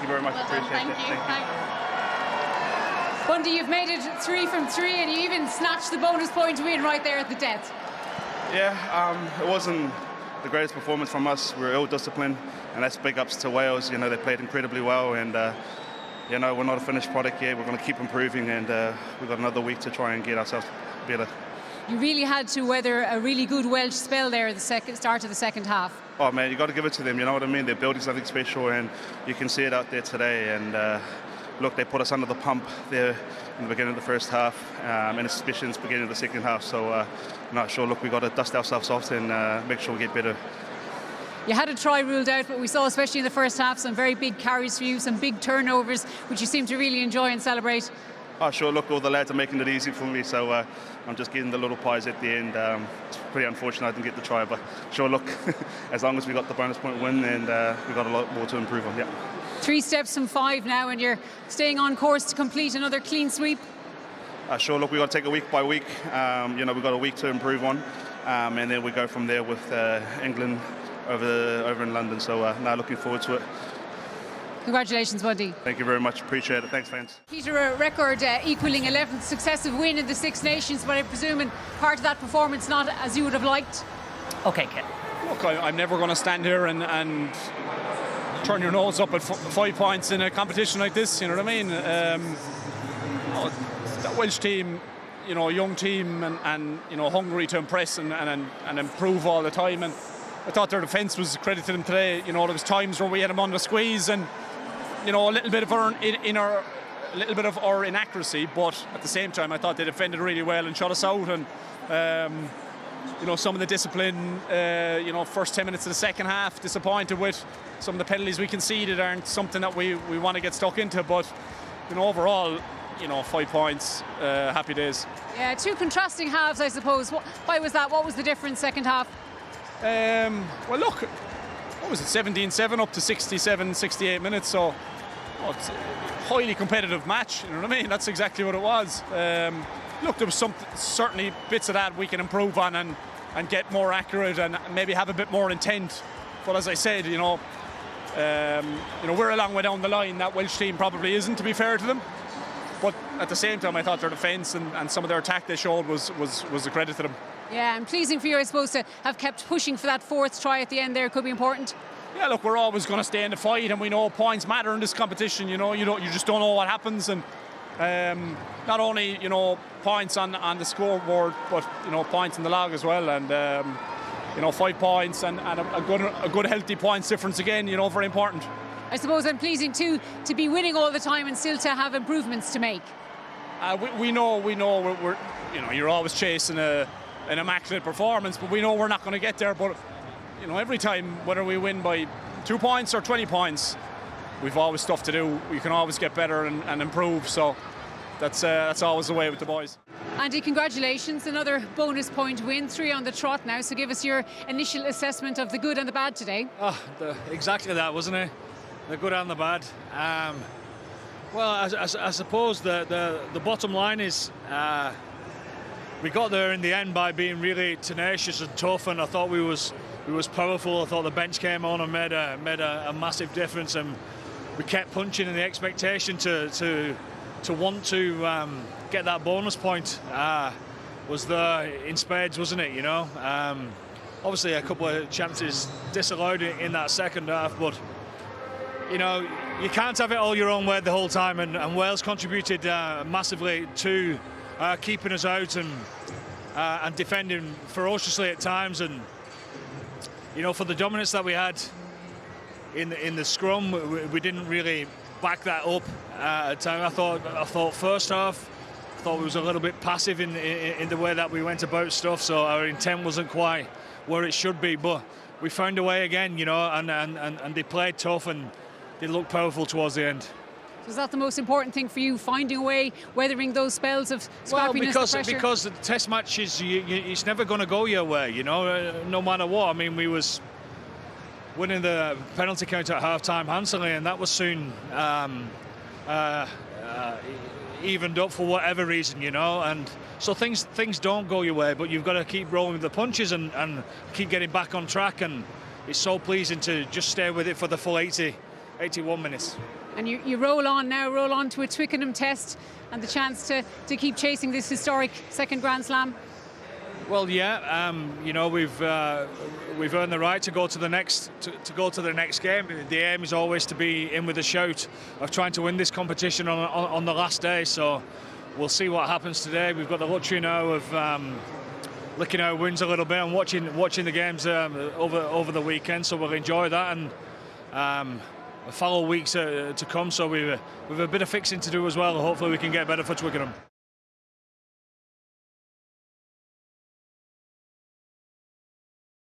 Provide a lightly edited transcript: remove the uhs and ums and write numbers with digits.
you very much. Well Appreciate done. it. Thank you. Thank you. Bundee, you've made it 3 from 3 and you even snatched the bonus point win right there at the death. Yeah, it wasn't the greatest performance from us. We were ill-disciplined, and that's big ups to Wales. You know, they played incredibly well, and you know, we're not a finished product yet. We're going to keep improving, and we've got another week to try and get ourselves better. You really had to weather a really good Welsh spell there at the start of the second half. Oh man, you got to give it to them. You know what I mean? They're building something special, and you can see it out there today. And look, they put us under the pump there in the beginning of the first half, and especially in the beginning of the second half. So, I'm not sure. Look, we got to dust ourselves off and make sure we get better. You had a try ruled out, but we saw, especially in the first half, some very big carries for you, some big turnovers, which you seem to really enjoy and celebrate. Oh, sure. Look, all the lads are making it easy for me, so I'm just getting the little pies at the end. It's pretty unfortunate I didn't get the try, but sure, look, as long as we got the bonus point win, and we've got a lot more to improve on. Yeah. 3 steps from 5 now, and you're staying on course to complete another clean sweep. Sure, look, we've got to take it week by week. You know, we've got a week to improve on, and then we go from there with England over in London. So now looking forward to it. Congratulations, Bundee. Thank you very much. Appreciate it. Thanks, fans. Peter, a record equalling 11th successive win in the Six Nations, but I'm presuming part of that performance not as you would have liked. Okay, Ken. Look, I'm never going to stand here and turn your nose up at 5 points in a competition like this. You know what I mean? That Welsh team, you know, a young team and you know, hungry to impress and improve all the time. And I thought their defence was a credit to them today. You know, there was times where we had them under squeeze, and you know, a little bit of our inaccuracy, but at the same time, I thought they defended really well and shut us out. And you know, some of the discipline, you know, first 10 minutes of the second half, disappointed with some of the penalties we conceded aren't something that we want to get stuck into. But you know, overall, you know, 5 points, happy days. Yeah, 2 contrasting halves, I suppose. Why was that? What was the difference second half? Well, look, what was it, 17-7 up to 67, 68 minutes, so it's a highly competitive match, you know what I mean? That's exactly what it was. Look, there was certainly bits of that we can improve on and get more accurate and maybe have a bit more intent. But as I said, you know, we're a long way down the line. That Welsh team probably isn't, to be fair to them. But at the same time, I thought their defence and some of their attack they showed was a credit to them. Yeah, and pleasing for you, I suppose, to have kept pushing for that 4th try at the end there. Could be important. Yeah, look, we're always going to stay in the fight, and we know points matter in this competition. You know, you just don't know what happens, and not only, you know, points on the scoreboard, but you know, points in the log as well. And you know, 5 points and a good healthy points difference again. You know, very important. I suppose, and pleasing too to be winning all the time and still to have improvements to make. We know we're you know, you're always chasing an immaculate performance, but we know we're not going to get there. But you know, every time, whether we win by 2 points or 20 points, we've always stuff to do. We can always get better and improve. So that's always the way with the boys. Andy, congratulations, another bonus point win, 3 on the trot now. So give us your initial assessment of the good and the bad today. Exactly that, wasn't it? The good and the bad. Well, I suppose the bottom line is we got there in the end by being really tenacious and tough, and I thought we was powerful. I thought the bench came on and made a massive difference, and we kept punching, and the expectation to want to get that bonus point was there in spades, wasn't it? You know, obviously a couple of chances disallowed in that second half, but you know, you can't have it all your own way the whole time, and Wales contributed massively to keeping us out and defending ferociously at times. And you know, for the dominance that we had in the scrum, we didn't really back that up at times. I thought first half, I thought we was a little bit passive in the way that we went about stuff, so our intent wasn't quite where it should be. But we found a way again, you know, and they played tough and they looked powerful towards the end. So is that the most important thing for you, finding a way, weathering those spells of scrappiness and pressure? Because the test matches, it's never going to go your way, you know, no matter what. I mean, we was winning the penalty count at half-time handsomely, and that was soon evened up for whatever reason, you know. And so things don't go your way, but you've got to keep rolling with the punches and keep getting back on track. And it's so pleasing to just stay with it for the full 80 81 minutes. And you roll on to a Twickenham test and the chance to keep chasing this historic second Grand Slam. Well, yeah, you know, we've earned the right to go to the next game. The aim is always to be in with a shout of trying to win this competition on the last day. So we'll see what happens today. We've got the luxury now of licking our wounds a little bit and watching the games over the weekend. So we'll enjoy that and follow weeks to come. So we've a bit of fixing to do as well. Hopefully we can get better for Twickenham.